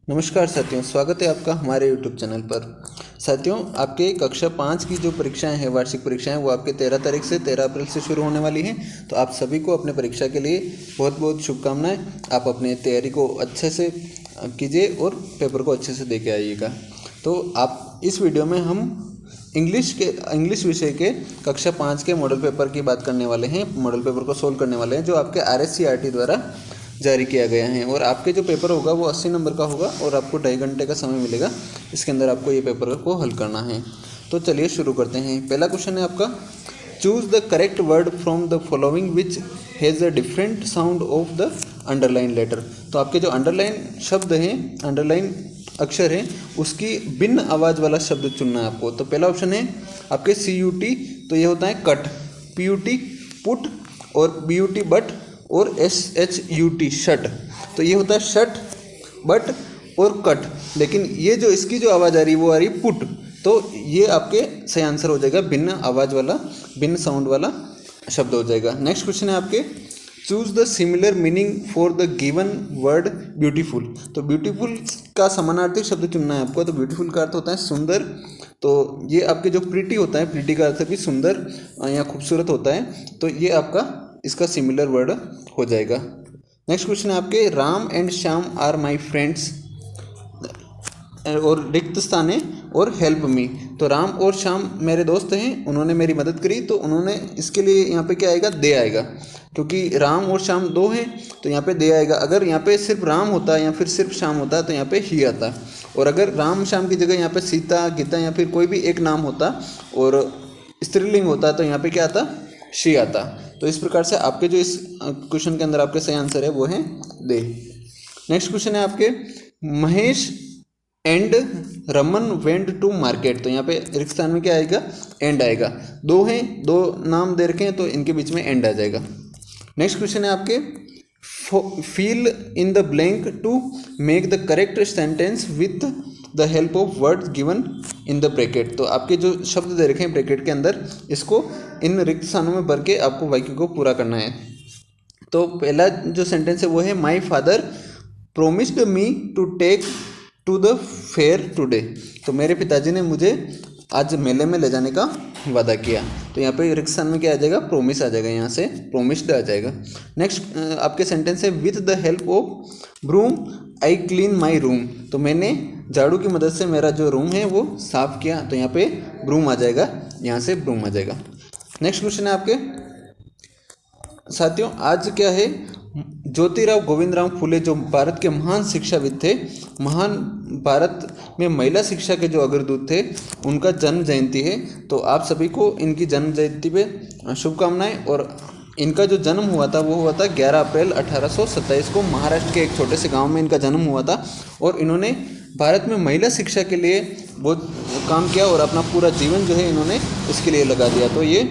नमस्कार साथियों, स्वागत है आपका हमारे YouTube चैनल पर। साथियों, आपके कक्षा 5 की जो परीक्षाएं हैं, वार्षिक परीक्षाएं, वो आपके 13 तारीख से 13 अप्रैल से शुरू होने वाली हैं। तो आप सभी को अपने परीक्षा के लिए बहुत बहुत शुभकामनाएं। आप अपने तैयारी को अच्छे से कीजिए और पेपर को अच्छे से दे के आइएगा। तो आप इस वीडियो में हम इंग्लिश विषय के कक्षा 5 के मॉडल पेपर की बात करने वाले हैं। मॉडल पेपर को सोल्व करने वाले हैं जो आपके RSCRT द्वारा जारी किया गया है। और आपके जो पेपर होगा वो 80 नंबर का होगा और आपको 2.5 घंटे का समय मिलेगा। इसके अंदर आपको ये पेपर को हल करना है। तो चलिए शुरू करते हैं। पहला क्वेश्चन है आपका, choose the correct word from the following which has a different sound of the underline letter. तो आपके जो अंडरलाइन शब्द हैं, अंडरलाइन अक्षर है, उसकी भिन्न आवाज़ वाला शब्द चुनना है आपको। तो पहला ऑप्शन है आपके CUT, तो ये होता है कट, PUT पुट और BUT बट और SHUT शट, तो ये होता है शट, बट और कट। लेकिन ये जो इसकी जो आवाज़ आ रही है वो आ रही है पुट, तो ये आपके सही आंसर हो जाएगा, भिन्न आवाज़ वाला, भिन्न साउंड वाला शब्द हो जाएगा। नेक्स्ट क्वेश्चन है आपके, choose the similar meaning for the given word beautiful. तो ब्यूटीफुल का समानार्थी शब्द चुनना है आपको। तो ब्यूटीफुल का अर्थ होता है सुंदर, तो ये आपके जो प्रीटी होता है, प्रीटी का अर्थ भी सुंदर या खूबसूरत होता है, तो ये आपका इसका सिमिलर वर्ड हो जाएगा। नेक्स्ट क्वेश्चन है आपके, Ram and Shyam are my friends, और रिक्त स्थान है और हेल्प मी। तो राम और श्याम मेरे दोस्त हैं, उन्होंने मेरी मदद करी, तो उन्होंने, इसके लिए यहाँ पे क्या आएगा, दे आएगा, क्योंकि राम और श्याम दो हैं तो यहाँ पे दे आएगा। अगर यहाँ पे सिर्फ राम होता है या फिर सिर्फ श्याम होता है तो यहाँ पे ही आता। और अगर राम श्याम की जगह यहाँ पे सीता, गीता या फिर कोई भी एक नाम होता और स्त्रीलिंग होता तो यहाँ पे क्या आता, शी आता। तो इस प्रकार से आपके जो इस क्वेश्चन के अंदर आपके सही आंसर है वो है दे। नेक्स्ट क्वेश्चन है आपके, Mahesh and Raman went to market. तो यहाँ पे रिक्त स्थान में क्या आएगा, एंड आएगा। दो हैं, दो नाम दे रखे हैं तो इनके बीच में एंड आ जाएगा। नेक्स्ट क्वेश्चन है आपके, fill in the blank to make the correct sentence with the help of words given in the bracket. तो आपके जो शब्द दे रखे हैं ब्रैकेट के अंदर, इसको इन रिक्त स्थानों में भर के आपको वाक्य को पूरा करना है। तो पहला जो सेंटेंस है वो है, my father promised me to take to the fair today. तो मेरे पिताजी ने मुझे आज मेले में ले जाने का वादा किया। तो यहाँ पे रिक्त स्थान में क्या आ जाएगा, प्रोमिस आ जाएगा, यहाँ से प्रोमिस्ड आ जाएगा। नेक्स्ट आपके सेंटेंस है, with the help of broom I clean my room. तो मैंने झाड़ू की मदद से मेरा जो रूम है वो साफ किया। तो यहाँ पे ब्रूम आ जाएगा, यहाँ से ब्रूम आ जाएगा। नेक्स्ट क्वेश्चन है आपके, साथियों आज क्या है, ज्योतिराव गोविंदराव फुले जो भारत के महान शिक्षाविद थे, महान भारत में महिला शिक्षा के जो अग्रदूत थे, उनका जन्म जयंती है। तो आप सभी को इनकी जन्म जयंती पे शुभकामनाएं। और इनका जो जन्म हुआ था वो हुआ था 11 अप्रैल 1827 को, महाराष्ट्र के एक छोटे से गांव में इनका जन्म हुआ था। और इन्होंने भारत में महिला शिक्षा के लिए बहुत काम किया और अपना पूरा जीवन जो है इन्होंने इसके लिए लगा दिया। तो ये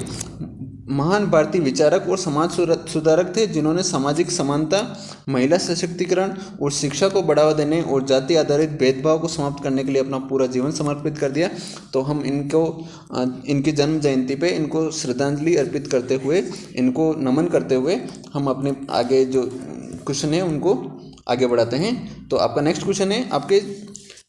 महान भारतीय विचारक और समाज सुधारक थे, जिन्होंने सामाजिक समानता, महिला सशक्तिकरण और शिक्षा को बढ़ावा देने और जाति आधारित भेदभाव को समाप्त करने के लिए अपना पूरा जीवन समर्पित कर दिया। तो हम इनको इनकी जन्म जयंती पे इनको श्रद्धांजलि अर्पित करते हुए, इनको नमन करते हुए हम अपने आगे जो क्वेश्चन है उनको आगे बढ़ाते हैं। तो आपका नेक्स्ट क्वेश्चन है आपके,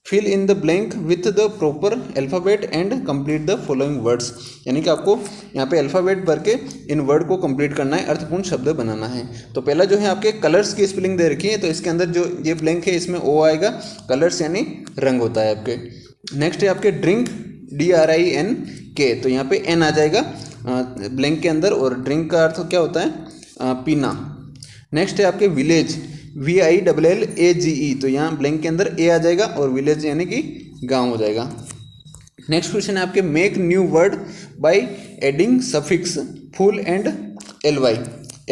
fill in the blank with the proper alphabet and complete the following words. यानी कि आपको यहाँ पे अल्फ़ाबेट भर के इन वर्ड को कंप्लीट करना है, अर्थपूर्ण शब्द बनाना है। तो पहला जो है आपके कलर्स की स्पेलिंग दे रखी है, तो इसके अंदर जो ये ब्लैंक है इसमें ओ आएगा, कलर्स यानी रंग होता है आपके। नेक्स्ट है आपके ड्रिंक, DRINK, तो यहाँ पे एन आ जाएगा ब्लैंक के अंदर, और ड्रिंक का अर्थ क्या होता है, पीना। नेक्स्ट है आपके विलेज, VILLAGE, तो यहाँ ब्लैंक के अंदर ए आ जाएगा और विलेज यानी कि गांव हो जाएगा। नेक्स्ट क्वेश्चन है आपके, make new word by adding suffix full and LY,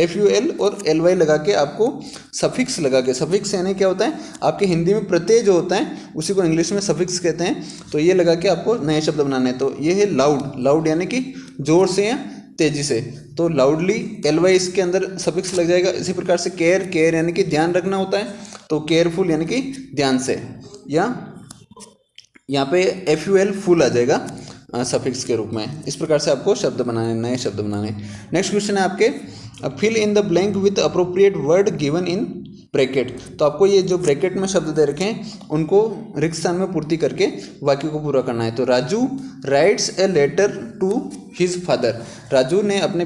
FUL और LY लगा के आपको सफिक्स लगा के, सफिक्स यानी क्या होता है, आपके हिंदी में प्रत्यय जो होता है उसी को इंग्लिश में सफिक्स कहते हैं। तो ये लगा के आपको नए शब्द बनाने हैं। तो ये है लाउड, लाउड यानी कि जोर से या तेजी से, तो लाउडली LY इसके अंदर सफिक्स लग जाएगा। इसी प्रकार से केयर, केयर यानी कि ध्यान रखना होता है, तो केयरफुल यानी कि ध्यान से, या यहाँ पे FUL फुल आ जाएगा सफिक्स के रूप में। इस प्रकार से आपको शब्द बनाने, नए शब्द बनाने। नेक्स्ट क्वेश्चन है आपके, fill in the blank with appropriate word given in bracket. तो आपको ये जो ब्रैकेट में शब्द दे रखे हैं उनको रिक्त स्थान में पूर्ति करके वाक्य को पूरा करना है। तो Raju writes a letter to his father. राजू अपने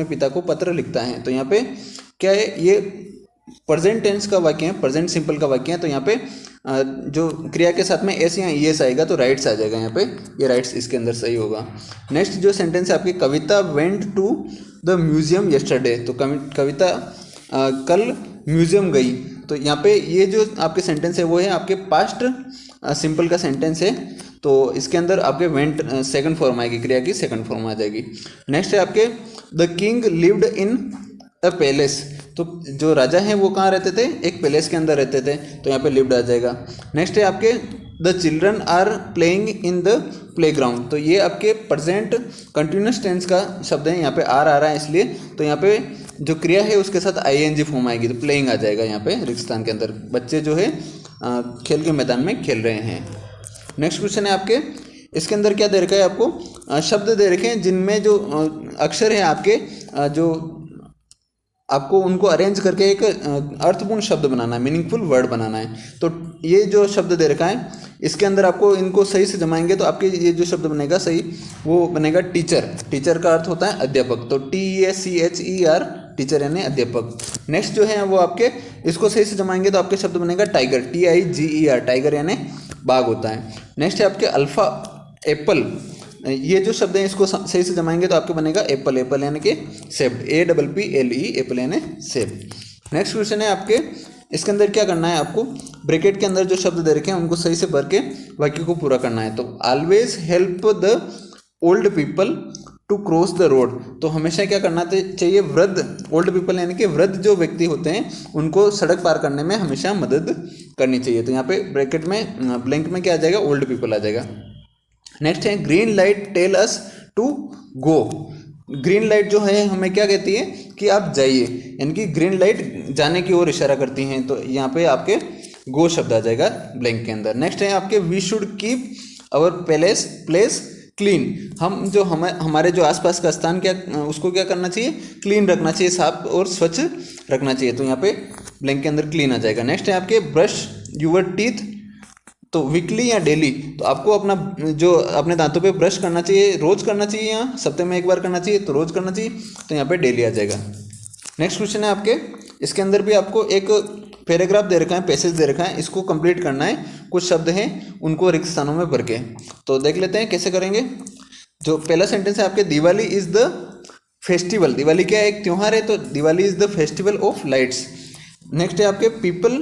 पिता को पत्र लिखता है। तो यहाँ पे क्या है, ये प्रेजेंट टेंस का वाक्य है, प्रेजेंट सिंपल का वाक्य है। तो यहाँ पे जो क्रिया के साथ में एस या ईएस आएगा तो राइट्स आ जाएगा यहाँ पे, ये राइट्स इसके अंदर सही होगा। नेक्स्ट जो सेंटेंस है आपकी, Kavita went to the museum yesterday. तो कविता कल म्यूजियम गई। तो यहाँ पे ये जो आपके सेंटेंस है वो है आपके पास्ट सिंपल का सेंटेंस है। तो इसके अंदर आपके वेंट सेकंड फॉर्म आएगी, क्रिया की सेकंड फॉर्म आ जाएगी। नेक्स्ट है आपके the king lived in a palace. तो जो राजा हैं वो कहाँ रहते थे, एक पैलेस के अंदर रहते थे। तो यहाँ पे लिव्ड आ जाएगा। नेक्स्ट है आपके the children are playing in the playground. तो ये आपके प्रेजेंट कंटिन्यूस टेंस का शब्द है, यहाँ पे आर आ रहा है इसलिए। तो यहाँ पे जो क्रिया है उसके साथ आईएनजी फॉर्म आएगी, तो प्लेइंग आ जाएगा यहाँ पे रिक्त स्थान के अंदर। बच्चे जो है खेल के मैदान में खेल रहे हैं। नेक्स्ट क्वेश्चन है आपके, इसके अंदर क्या दे रखा है आपको, शब्द दे रखे हैं जिनमें जो अक्षर है आपके जो आपको उनको अरेंज करके एक अर्थपूर्ण शब्द बनाना है, मीनिंगफुल वर्ड बनाना है। तो ये जो शब्द दे रखा है इसके अंदर आपको इनको सही से जमाएंगे तो आपके ये जो शब्द बनेगा सही वो बनेगा टीचर। टीचर का अर्थ होता है अध्यापक। तो TEACHER टीचर यानी अध्यापक। नेक्स्ट जो है वो आपके इसको सही से जमाएंगे तो आपके शब्द बनेगा टाइगर, TIGER टाइगर यानी बाघ होता है। नेक्स्ट है आपके अल्फा एप्पल। ये जो शब्द हैं इसको सही से जमाएंगे तो आपके बनेगा एप्पल, एप्पल यानी कि सेब, APPLE एप्पल यानी सेब। नेक्स्ट क्वेश्चन है आपके, इसके अंदर क्या करना है आपको, ब्रैकेट के अंदर जो शब्द दे रखे हैं उनको सही से भर के वाक्य को पूरा करना है। तो always help the old people to cross the road. तो हमेशा क्या करना चाहिए, वृद्ध, ओल्ड पीपल यानी कि वृद्ध जो व्यक्ति होते हैं उनको सड़क पार करने में हमेशा मदद करनी चाहिए। तो यहाँ पे ब्रैकेट में ब्लैंक में क्या आ जाएगा, ओल्ड पीपल आ जाएगा। नेक्स्ट है green light tell us to go. Green light जो है हमें क्या कहती है कि आप जाइए, यानी कि ग्रीन लाइट जाने की ओर इशारा करती हैं। तो यहाँ पे आपके गो शब्द आ जाएगा ब्लैंक के अंदर। नेक्स्ट है आपके we should keep our place clean. हम जो हमारे जो आसपास का स्थान क्या उसको क्या करना चाहिए, क्लीन रखना चाहिए, साफ और स्वच्छ रखना चाहिए। तो यहाँ पे ब्लैंक के अंदर क्लीन आ जाएगा। नेक्स्ट है आपके ब्रश यूवर टीथ। तो वीकली या डेली, तो आपको अपना जो अपने दांतों पे ब्रश करना चाहिए, रोज करना चाहिए या सप्ताह में एक बार करना चाहिए, तो रोज करना चाहिए। तो यहाँ पे डेली आ जाएगा। नेक्स्ट क्वेश्चन है आपके, इसके अंदर भी आपको एक पैराग्राफ दे रखा है, पैसेज दे रखा है, इसको कंप्लीट करना है। कुछ शब्द हैं उनको रिक्त स्थानों में भर के। तो देख लेते हैं कैसे करेंगे। जो पहला सेंटेंस है आपके, Diwali is the festival. Diwali क्या है, एक त्यौहार है, तो Diwali is the festival of lights. Next है आपके पीपल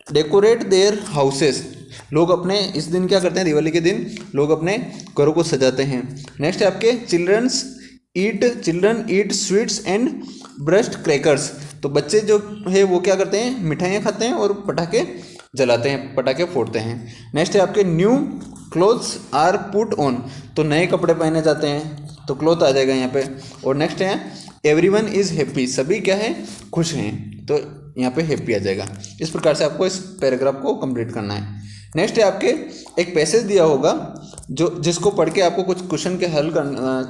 डेकोरेट देयर हाउसेस। लोग अपने इस दिन क्या करते हैं, दिवाली के दिन लोग अपने घरों को सजाते हैं। नेक्स्ट है आपके children eat sweets and burst crackers. तो बच्चे जो है वो क्या करते हैं, मिठाइयाँ खाते हैं और पटाखे जलाते हैं, पटाखे फोड़ते हैं। नेक्स्ट है आपके new clothes are put on. तो नए कपड़े पहने जाते हैं, तो क्लोथ आ जाएगा यहाँ पे। और नेक्स्ट है एवरीवन इज हैप्पी। सभी क्या है, खुश हैं, तो यहाँ पे हैप्पी आ जाएगा। इस प्रकार से आपको इस पैराग्राफ को कंप्लीट करना है। नेक्स्ट है आपके एक पैसेज दिया होगा जिसको पढ़ के आपको कुछ क्वेश्चन के हल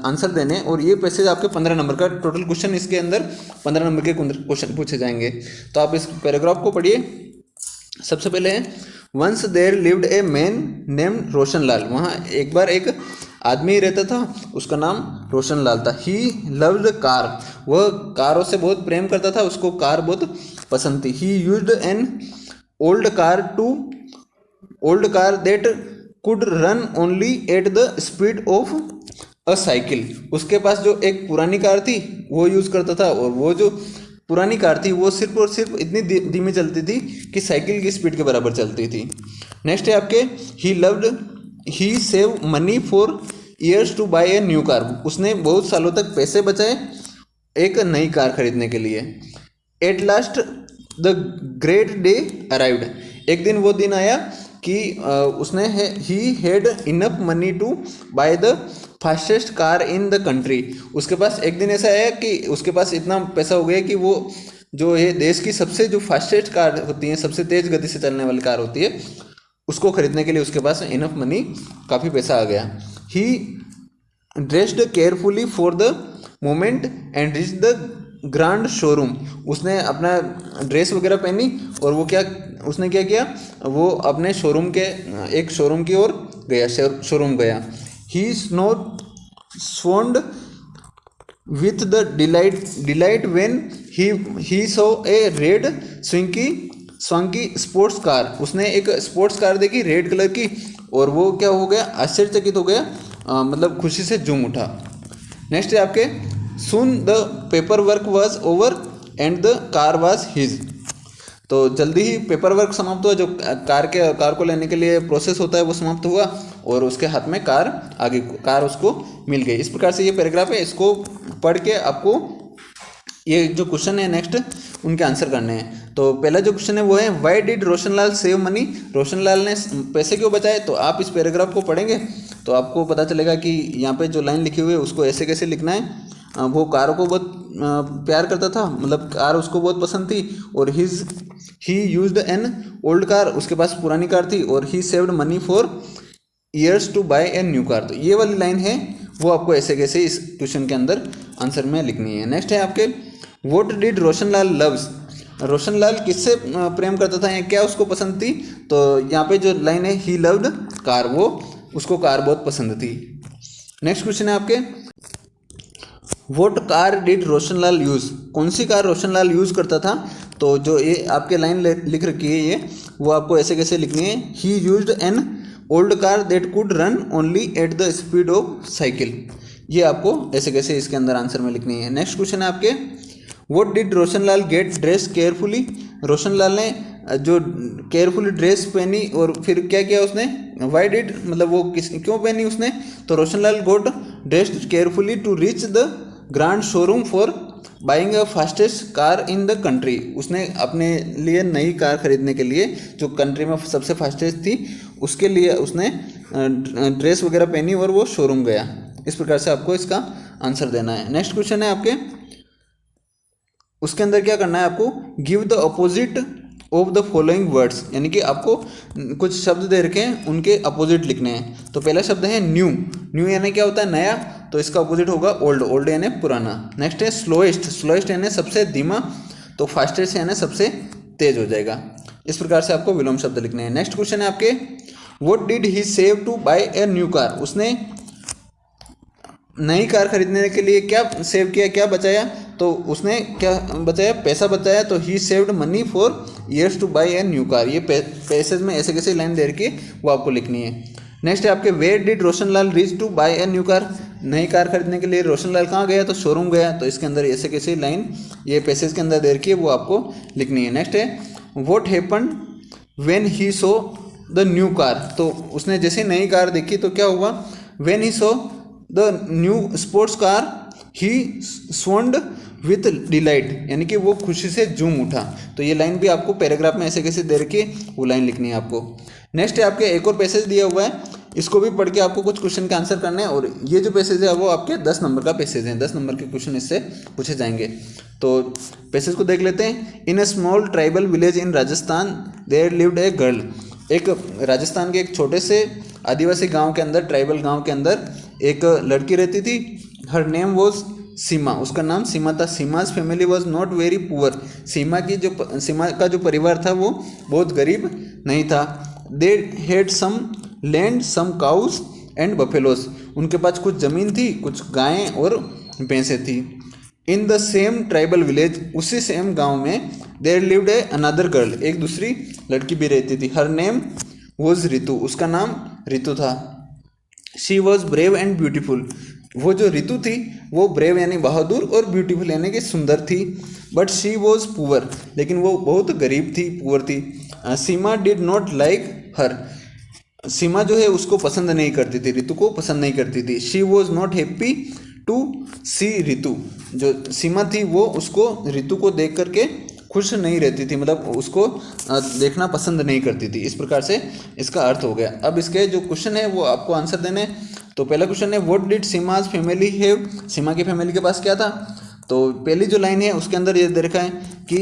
आंसर देने। और ये पैसेज आपके 15 नंबर का टोटल क्वेश्चन, इसके अंदर 15 नंबर के क्वेश्चन पूछे जाएंगे। तो आप इस पैराग्राफ को पढ़िए। सबसे पहले है once there lived a man named Roshan Lal. वहाँ एक बार एक आदमी रहता था, उसका नाम रोशन लाल था। He loved car. वह कारों से बहुत प्रेम करता था, उसको कार बहुत पसंद थी। ही used an old car that could run only at the speed of a cycle. उसके पास जो एक पुरानी कार थी वो यूज़ करता था, और वो जो पुरानी कार थी वो सिर्फ और सिर्फ इतनी धीमी चलती थी कि साइकिल की स्पीड के बराबर चलती थी। नेक्स्ट है आपके he save money for years to buy a new car. उसने बहुत सालों तक पैसे बचाए एक नई कार खरीदने के लिए। At last the great day arrived. एक दिन वो दिन आया कि उसने he had enough money to buy the fastest car in the country. उसके पास एक दिन ऐसा आया कि उसके पास इतना पैसा हो गया कि वो जो है देश की सबसे जो फास्टेस्ट कार होती है, सबसे तेज़ गति से चलने वाली कार होती है, उसको खरीदने के लिए उसके पास इनफ मनी, काफ़ी पैसा आ गया। He dressed carefully for the moment and reach the grand showroom, उसने अपना ड्रेस वगैरह पहनी और वो क्या उसने क्या किया, वो अपने शोरूम के एक शोरूम की ओर गया, शोरूम गया। ही स्वोंड with the delight when he saw a red swanky sports car, उसने एक स्पोर्ट्स कार देखी रेड कलर की और वो क्या हो गया, आश्चर्यचकित हो गया, मतलब खुशी से झूम उठा। नेक्स्ट है आपके soon the paper work was over and the car was his, तो जल्दी ही पेपर वर्क समाप्त हुआ, जो कार को लेने के लिए प्रोसेस होता है वो समाप्त हुआ और उसके हाथ में कार उसको मिल गई। इस प्रकार से ये पैराग्राफ है, इसको पढ़ के आपको ये जो क्वेश्चन है नेक्स्ट उनके आंसर करने हैं। तो पहला जो क्वेश्चन है वो है why did Roshanlal save money, Roshanlal ने पैसे क्यों बचाए। तो आप इस पैराग्राफ को पढ़ेंगे तो आपको पता चलेगा कि यहाँ पे जो लाइन लिखी हुई है उसको ऐसे कैसे लिखना है। वो कार को बहुत प्यार करता था, मतलब कार उसको बहुत पसंद थी, और he used an old car, उसके पास पुरानी कार थी, और he saved money for years to buy a new car. तो ये वाली लाइन है वो आपको ऐसे कैसे इस क्वेश्चन के अंदर आंसर में लिखनी है। नेक्स्ट है आपके what did Roshanlal loves, Roshanlal किससे प्रेम करता था या क्या उसको पसंद थी। तो यहाँ पे जो लाइन है ही लव्ड कार, वो उसको कार बहुत पसंद थी। नेक्स्ट क्वेश्चन है आपके what car did Roshanlal use, कौन सी कार रोशनलाल यूज़ करता था। तो जो ये आपके लाइन लिख रखी है ये वो आपको ऐसे कैसे लिखनी है, ही used an old car that could run only at the speed of cycle, ये आपको ऐसे कैसे इसके अंदर आंसर में लिखनी है। नेक्स्ट क्वेश्चन है आपके what did Roshanlal get dress carefully, रोशनलाल ने जो केयरफुली ड्रेस पहनी और फिर क्या किया उसने, वाई डिड मतलब वो क्यों पहनी उसने। तो Roshanlal got dressed carefully to reach the grand showroom for buying a fastest car in the country, उसने अपने लिए नई कार खरीदने के लिए जो कंट्री में सबसे फास्टेस्ट थी उसके लिए उसने ड्रेस वगैरह पहनी और वो शोरूम गया। इस प्रकार से आपको इसका आंसर देना है। नेक्स्ट क्वेश्चन है आपके उसके अंदर क्या करना है, आपको give the opposite of the following words, यानी कि आपको कुछ शब्द दे रखे हैं उनके अपोजिट लिखने हैं। तो पहला शब्द है न्यू, न्यू यानी क्या होता है नया, तो इसका अपोजिट होगा ओल्ड, ओल्ड यानी पुराना। नेक्स्ट है स्लोएस्ट, स्लोएस्ट यानी सबसे धीमा, तो फास्टेस्ट यानी सबसे तेज हो जाएगा। इस प्रकार से आपको विलोम शब्द लिखने हैं। नेक्स्ट क्वेश्चन है आपके what did he save to buy a new car, उसने नई कार खरीदने के लिए क्या सेव किया, क्या बचाया। तो उसने क्या बचाया, पैसा बचाया। तो he saved money for years to buy a new car, ये पैसेज में ऐसे कैसे लाइन दे रखी वो आपको लिखनी है। नेक्स्ट है आपके where did Roshanlal reach to buy a new car, नई कार खरीदने के लिए रोशनलाल कहाँ गया, तो शोरूम गया। तो इसके अंदर ऐसे कैसे लाइन ये पैसेज के अंदर दे रखी है वो आपको लिखनी है। नेक्स्ट है what happen when he saw the new car, तो उसने जैसे नई कार देखी तो क्या हुआ, when he saw the new sports car he swooned with delight, यानी कि वो खुशी से झूम उठा। तो ये लाइन भी आपको पैराग्राफ में ऐसे कैसे दे रखी है वो लाइन लिखनी है आपको। नेक्स्ट है आपके एक और पैसेज दिया हुआ है, इसको भी पढ़ के आपको कुछ क्वेश्चन का आंसर करना है, और ये जो पैसेज है वो आपके 10 नंबर का पैसेज है, 10 नंबर के क्वेश्चन इससे पूछे जाएंगे। तो पैसेज को देख लेते हैं। In a small tribal village in Rajasthan there lived a girl, एक राजस्थान के एक छोटे से आदिवासी गांव के अंदर, ट्राइबल गांव के अंदर एक लड़की रहती थी। हर नेम वॉज सीमा, उसका नाम सीमा था। Seema's family was not very poor, Seema का जो परिवार था वो बहुत गरीब नहीं था। They had some land, some cows and buffaloes, उनके पास कुछ ज़मीन थी, कुछ गायें और भैंसें थी। In the same tribal village, उसी सेम गांव में there lived a another girl, एक दूसरी लड़की भी रहती थी। हर नेम वॉज रितु, उसका नाम रितु था। She was brave and beautiful, वो जो रितु थी वो ब्रेव यानी बहादुर और ब्यूटीफुल यानी कि सुंदर थी। बट शी वॉज पुअर, लेकिन वो बहुत गरीब थी, पुअर थी। सीमा डिड नॉट लाइक हर, सीमा जो है उसको पसंद नहीं करती थी, रितु को पसंद नहीं करती थी। She was not happy to see Ritu, जो सीमा थी वो उसको रितु को देख करके खुश नहीं रहती थी, मतलब उसको देखना पसंद नहीं करती थी। इस प्रकार से इसका अर्थ हो गया। अब इसके जो क्वेश्चन है वो आपको आंसर देने हैं। तो पहला क्वेश्चन है what did Seema's family have, सीमा की फैमिली के पास क्या था। तो पहली जो लाइन है उसके अंदर ये दे रखा है कि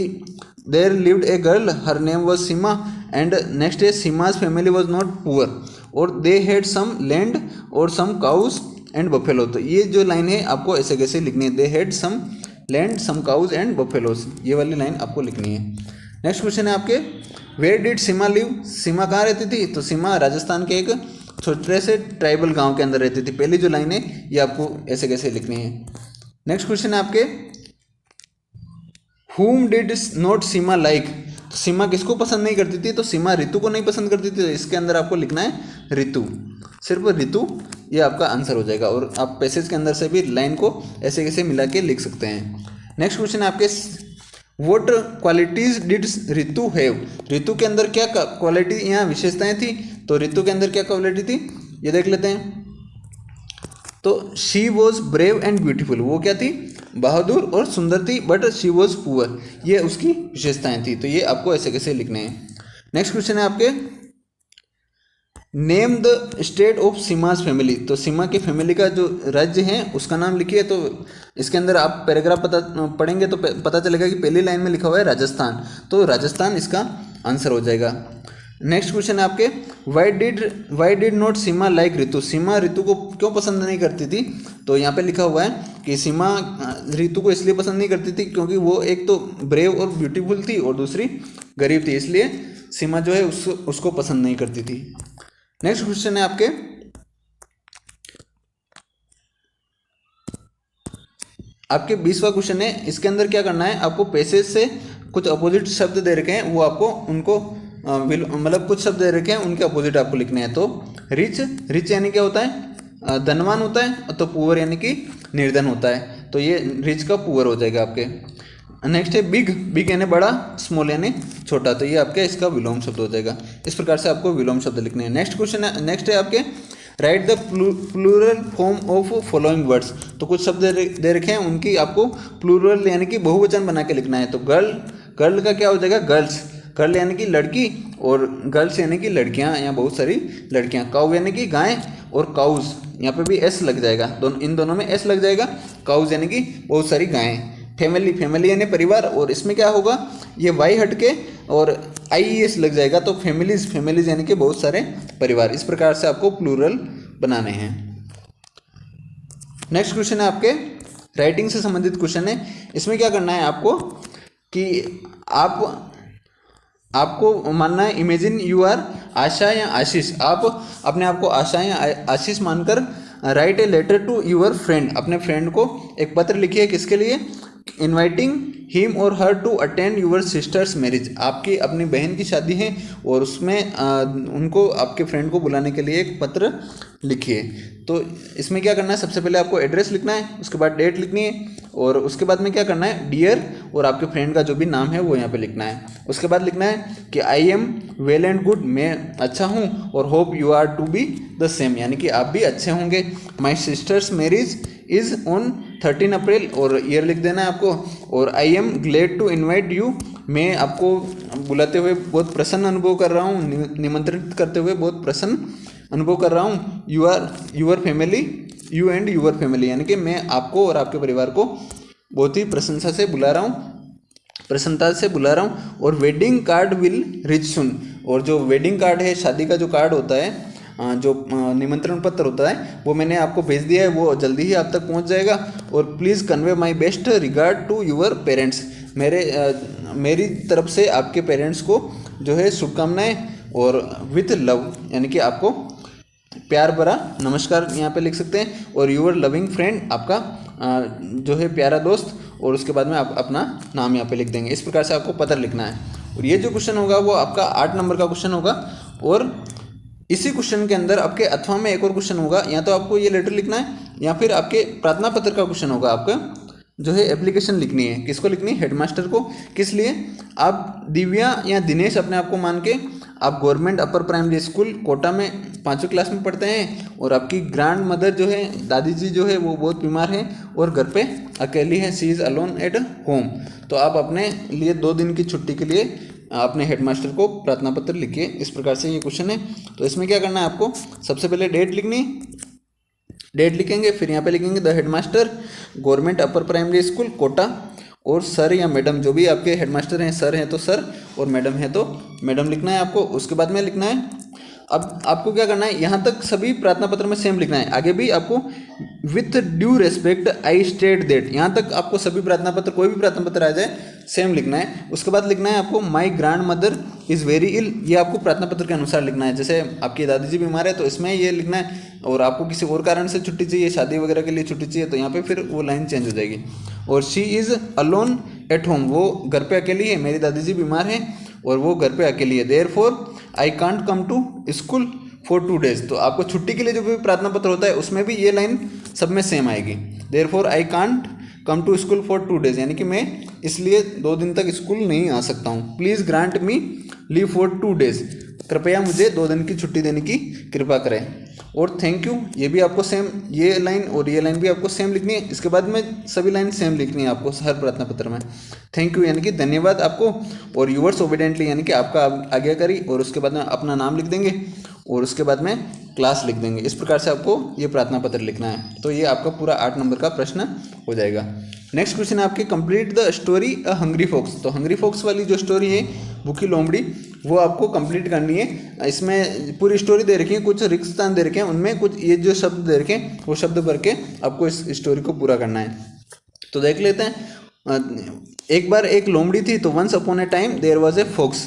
there lived a girl, her name was Seema, and next है Seema's family was not poor, और दे हैड सम लैंड और सम काउस एंड बफेलो। तो ये जो लाइन है आपको ऐसे कैसे लिखनी है, they had some land some cows and buffaloes, ये वाली लाइन आपको लिखनी है। नेक्स्ट क्वेश्चन है आपके, वेयर डिड सीमा लिव, सीमा कहाँ रहती थी, तो सीमा राजस्थान के एक छोटे से ट्राइबल गांव के अंदर रहती थी। पहली जो लाइन है ये आपको ऐसे कैसे लिखनी है। नेक्स्ट क्वेश्चन है आपके, whom did not Seema like, तो सीमा किसको पसंद नहीं करती थी, तो सीमा ऋतु को नहीं पसंद करती थी। तो इसके अंदर आपको लिखना है ऋतु, सिर्फ ऋतु, ये आपका आंसर हो जाएगा। और आप पैसेज के अंदर से भी लाइन को ऐसे कैसे मिला के लिख सकते हैं। नेक्स्ट क्वेश्चन है आपके, what qualities did Ritu have, Ritu के अंदर क्या क्वालिटी यहाँ विशेषताएं थी, तो ऋतु के अंदर क्या क्वालिटी थी ये देख लेते हैं। तो she was brave and beautiful, वो क्या थी, बहादुर और सुंदर थी, बट शी वॉज पुअर, ये उसकी विशेषताएं थी। तो ये आपको ऐसे कैसे लिखने हैं। नेक्स्ट क्वेश्चन है आपके, name the state of Seema's family, तो सीमा की फैमिली का जो राज्य है उसका नाम लिखिए। तो इसके अंदर आप पैराग्राफ पढ़ेंगे तो पता चलेगा कि पहली लाइन में लिखा हुआ है राजस्थान, तो राजस्थान इसका आंसर हो जाएगा। नेक्स्ट क्वेश्चन है आपके, why did not Seema like Ritu, Seema Ritu को क्यों पसंद नहीं करती थी, तो यहाँ पे लिखा हुआ है कि सीमा ऋतु को इसलिए पसंद नहीं करती थी क्योंकि वो एक तो ब्रेव और ब्यूटीफुल थी और दूसरी गरीब थी, इसलिए सीमा जो है उसको पसंद नहीं करती थी। नेक्स्ट क्वेश्चन है आपके 20वां क्वेश्चन है। इसके अंदर क्या करना है, आपको पैसेज से कुछ अपोजिट शब्द दे रखे हैं, वो आपको उनको मतलब कुछ शब्द दे रखे हैं उनके अपोजिट आपको लिखने हैं। तो रिच यानी क्या होता है, धनवान होता है, तो पुअर यानी कि निर्धन होता है, तो ये रिच का पुअर हो जाएगा आपके। नेक्स्ट है बिग यानी बड़ा, स्मॉल यानी छोटा, तो ये आपके इसका विलोम शब्द हो जाएगा। इस प्रकार से आपको विलोम शब्द लिखने हैं। नेक्स्ट है आपके, write the plural form of following words, तो कुछ शब्द दे रखे हैं उनकी आपको प्लूरल यानी कि बहुवचन बना के लिखना है। तो गर्ल का क्या हो जाएगा, गर्ल यानी कि लड़की, और गर्ल्स यानी कि लड़कियां, यहाँ बहुत सारी लड़कियां। काउ यानी कि गाय, और काउज यहाँ पे भी एस लग जाएगा, इन दोनों में एस लग जाएगा। काउज यानी कि बहुत सारी गायें। फैमिली यानी परिवार, और इसमें क्या होगा, ये वाई हट के और IES लग जाएगा, तो फैमिलीज यानी कि बहुत सारे परिवार। इस प्रकार से आपको प्लूरल बनाने हैं। नेक्स्ट क्वेश्चन है आपके, राइटिंग से संबंधित क्वेश्चन है। इसमें क्या करना है आपको कि आपको मानना है, इमेजिन यू आर आशा या आशीष, आप अपने आप को आशा या आशीष मानकर write a letter to your friend, अपने फ्रेंड को एक पत्र लिखिए। किसके लिए, इन्वाइटिंग हिम और her to attend your sister's marriage, आपकी अपनी बहन की शादी है और उसमें उनको, आपके फ्रेंड को बुलाने के लिए एक पत्र लिखिए। तो इसमें क्या करना है, सबसे पहले आपको एड्रेस लिखना है, उसके बाद डेट लिखनी है, और उसके बाद में क्या करना है, डियर और आपके फ्रेंड का जो भी नाम है वो यहाँ पे लिखना है। उसके बाद लिखना है कि I am well and good, मैं अच्छा हूँ, और hope you are to be the same, यानी कि आप भी अच्छे होंगे। My sister's marriage is on 13 April, और ईयर लिख देना है आपको। और I am glad to invite you, मैं आपको बुलाते हुए बहुत प्रसन्न अनुभव कर रहा हूँ, निमंत्रित करते हुए बहुत प्रसन्न अनुभव कर रहा हूँ। Your family, you and your family, यानी कि मैं आपको और आपके परिवार को बहुत ही प्रसन्नता से बुला रहा हूँ। और वेडिंग कार्ड विल रिच सुन, और जो वेडिंग कार्ड है, शादी का जो कार्ड होता है, जो निमंत्रण पत्र होता है, वो मैंने आपको भेज दिया है, वो जल्दी ही आप तक पहुंच जाएगा। और please convey my best regard to your parents, मेरी तरफ से आपके पेरेंट्स को जो है शुभकामनाएं, और विथ लव, यानी कि आपको प्यार भरा नमस्कार यहाँ पे लिख सकते हैं। और यूर लविंग फ्रेंड, आपका जो है प्यारा दोस्त, और उसके बाद में आप अपना नाम यहाँ पे लिख देंगे। इस प्रकार से आपको पत्र लिखना है। और ये जो क्वेश्चन होगा वो आपका 8 नंबर का क्वेश्चन होगा। और इसी क्वेश्चन के अंदर आपके अथवा में एक और क्वेश्चन होगा, या तो आपको ये लेटर लिखना है, या फिर आपके प्रार्थना पत्र का क्वेश्चन होगा। आपका जो है एप्लीकेशन लिखनी है, किसको लिखनी है, हेडमास्टर को। किस लिए, आप दिव्या या दिनेश अपने आप को मान के, आप government upper primary school Kota में 5वीं क्लास में पढ़ते हैं, और आपकी ग्रैंड मदर जो है, दादी जी जो है, वो बहुत बीमार है और घर पे अकेली है, सी इज़ अलोन एट होम। तो आप अपने लिए 2 दिन की छुट्टी के लिए अपने हेडमास्टर को प्रार्थना पत्र लिखिए। इस प्रकार से ये क्वेश्चन है। तो इसमें क्या करना है आपको, सबसे पहले डेट लिखेंगे, फिर यहाँ पे लिखेंगे the headmaster government upper primary school Kota, और सर या मैडम, जो भी आपके हेडमास्टर हैं, सर हैं तो सर, और मैडम है तो मैडम लिखना है आपको। उसके बाद में लिखना है अब आपको क्या करना है, यहाँ तक सभी प्रार्थना पत्र में सेम लिखना है, आगे भी आपको with due respect I state that, यहाँ तक आपको सभी प्रार्थना पत्र, कोई भी प्रार्थना पत्र आ जाए सेम लिखना है। उसके बाद लिखना है आपको my grandmother is very ill, ये आपको प्रार्थना पत्र के अनुसार लिखना है। जैसे आपकी दादी जी बीमार है तो इसमें ये लिखना है, और आपको किसी और कारण से छुट्टी चाहिए, शादी वगैरह के लिए छुट्टी चाहिए, तो यहाँ पे फिर वो लाइन चेंज हो जाएगी। और she is alone at home, वो घर पे अकेली है, मेरी दादी जी बीमार है और वो घर पे अकेली है। Therefore I can't come to school for 2 days, तो आपको छुट्टी के लिए जो भी प्रार्थना पत्र होता है उसमें भी ये लाइन सब में सेम आएगी। Therefore I can't come to school for 2 days, यानी कि मैं इसलिए 2 दिन तक स्कूल नहीं आ सकता हूँ। Please grant me leave for 2 days, कृपया मुझे 2 दिन की छुट्टी देने की कृपा करें। और थैंक यू, ये भी आपको सेम, ये लाइन और ये लाइन भी आपको सेम लिखनी है। इसके बाद में सभी लाइन सेम लिखनी है आपको हर प्रार्थना पत्र में। थैंक यू यानी कि धन्यवाद आपको, और यूवर्स ओबीडेंटली यानी कि आपका आज्ञाकारी, और उसके बाद में अपना नाम लिख देंगे और उसके बाद में क्लास लिख देंगे। इस प्रकार से आपको ये प्रार्थना पत्र लिखना है। तो ये आपका पूरा 8 नंबर का प्रश्न हो जाएगा। नेक्स्ट क्वेश्चन है आपके, complete the story a hungry fox. तो हंग्री फॉक्स वाली जो स्टोरी है, भूखी लोमड़ी, वो आपको कंप्लीट करनी है। इसमें पूरी स्टोरी दे रखी है, कुछ रिक्त स्थान दे रखे हैं, उनमें कुछ ये जो शब्द दे रखे हैं वो शब्द भर के आपको इस स्टोरी को पूरा करना है। तो देख लेते हैं। एक बार एक लोमड़ी थी, तो once upon a time there was a fox,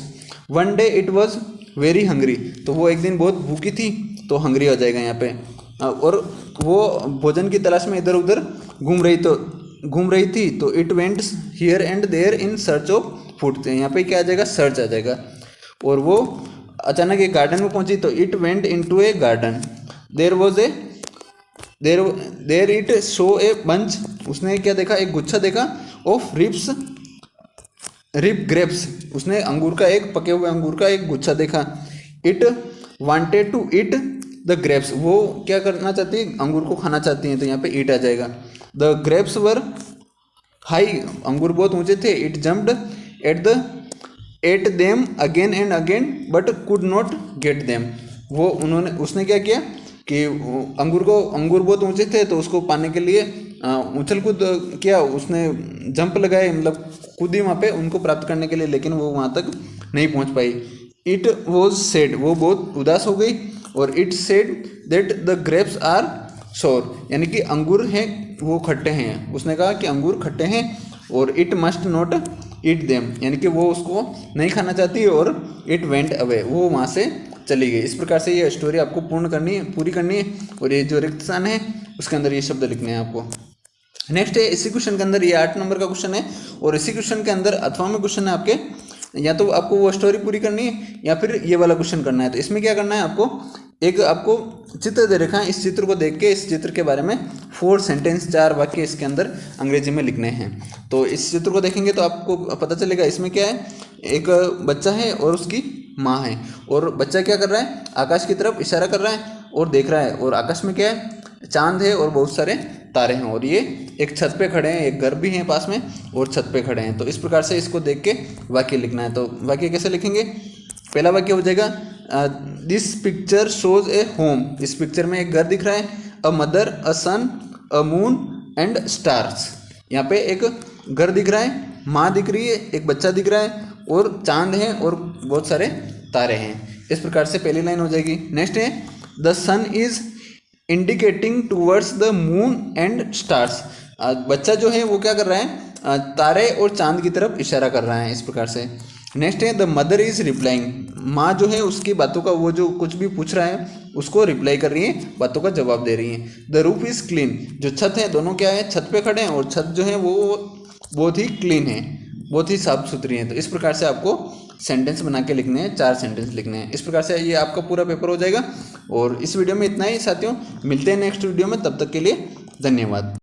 one day it was very hungry. तो वो एक दिन बहुत भूखी थी, तो हंग्री हो जाएगा यहाँ पे, और वो भोजन की तलाश में इधर उधर घूम रही थी। तो it went here and there in search of food, यहाँ पे क्या आ जाएगा, सर्च आ जाएगा। और वो अचानक एक गार्डन में पहुंची, तो it went into a garden, there it saw a bunch, उसने क्या देखा, एक गुच्छा देखा, ऑफ रिप ग्रेप्स, उसने अंगूर का एक पके हुए अंगूर का एक गुच्छा देखा। It wanted to eat the grapes, वो क्या करना चाहती है, अंगूर को खाना चाहती हैं, तो यहाँ पे ईट आ जाएगा। द ग्रेप्स वर हाई, अंगूर बहुत ऊंचे थे। It jumped at them again and again but could not get them, उसने क्या किया कि अंगूर बहुत ऊंचे थे, तो उसको पाने के लिए उछल कूद किया, उसने जंप लगाए, मतलब कूदी वहाँ पे उनको प्राप्त करने के लिए, लेकिन वो वहाँ तक नहीं पहुँच पाई। इट वॉज सेड, वो बहुत उदास हो गई। और it said that the grapes are sour, यानी कि अंगूर हैं वो खट्टे हैं, उसने कहा कि अंगूर खट्टे हैं। और it must not eat them, यानी कि वो उसको नहीं खाना चाहती, और इट वेंट अवे, वो वहाँ से चली गई। इस प्रकार से ये स्टोरी आपको पूरी करनी है। और ये जो रिक्त स्थान है उसके अंदर ये शब्द लिखने हैं आपको। नेक्स्ट है इसी क्वेश्चन के अंदर, ये 8 नंबर का क्वेश्चन है, और इसी क्वेश्चन के अंदर अथवा में क्वेश्चन है आपके, या तो आपको वो स्टोरी पूरी करनी है या फिर ये वाला क्वेश्चन करना है। तो इसमें क्या करना है, आपको चित्र दे रखा है, इस चित्र को देख के इस चित्र के बारे में 4 सेंटेंस 4 वाक्य इसके अंदर अंग्रेजी में लिखने हैं। तो इस चित्र को देखेंगे तो आपको पता चलेगा इसमें क्या है, एक बच्चा है और उसकी माँ है, और बच्चा क्या कर रहा है, आकाश की तरफ इशारा कर रहा है और देख रहा है, और आकाश में क्या है, चांद है और बहुत सारे तारे हैं, और ये एक छत पे खड़े हैं, एक घर भी है पास में और छत पे खड़े हैं। तो इस प्रकार से इसको देख के वाक्य लिखना है। तो वाक्य कैसे लिखेंगे, पहला वाक्य हो जाएगा this picture shows a home, इस पिक्चर में एक घर दिख रहा है, a mother, a son, a moon and stars, यहाँ पे एक घर दिख रहा है, माँ दिख रही है, एक बच्चा दिख रहा है, और चांद है और बहुत सारे तारे हैं। इस प्रकार से पहली लाइन हो जाएगी। नेक्स्ट है the son is indicating towards the moon and stars, बच्चा जो है वो क्या कर रहा है, तारे और चांद की तरफ इशारा कर रहा है, इस प्रकार से। नेक्स्ट है द मदर इज रिप्लाइंग, माँ जो है उसकी बातों का, वो जो कुछ भी पूछ रहा है उसको रिप्लाई कर रही है, बातों का जवाब दे रही है। द रूफ इज क्लीन, जो छत है, दोनों क्या है, छत पे खड़े हैं, और छत जो है वो बहुत ही क्लीन है, बहुत ही साफ सुथरी है। तो इस प्रकार से आपको सेंटेंस बना के लिखने हैं, 4 सेंटेंस लिखने हैं। इस प्रकार से ये आपका पूरा पेपर हो जाएगा। और इस वीडियो में इतना ही साथियों, मिलते हैं नेक्स्ट वीडियो में, तब तक के लिए धन्यवाद।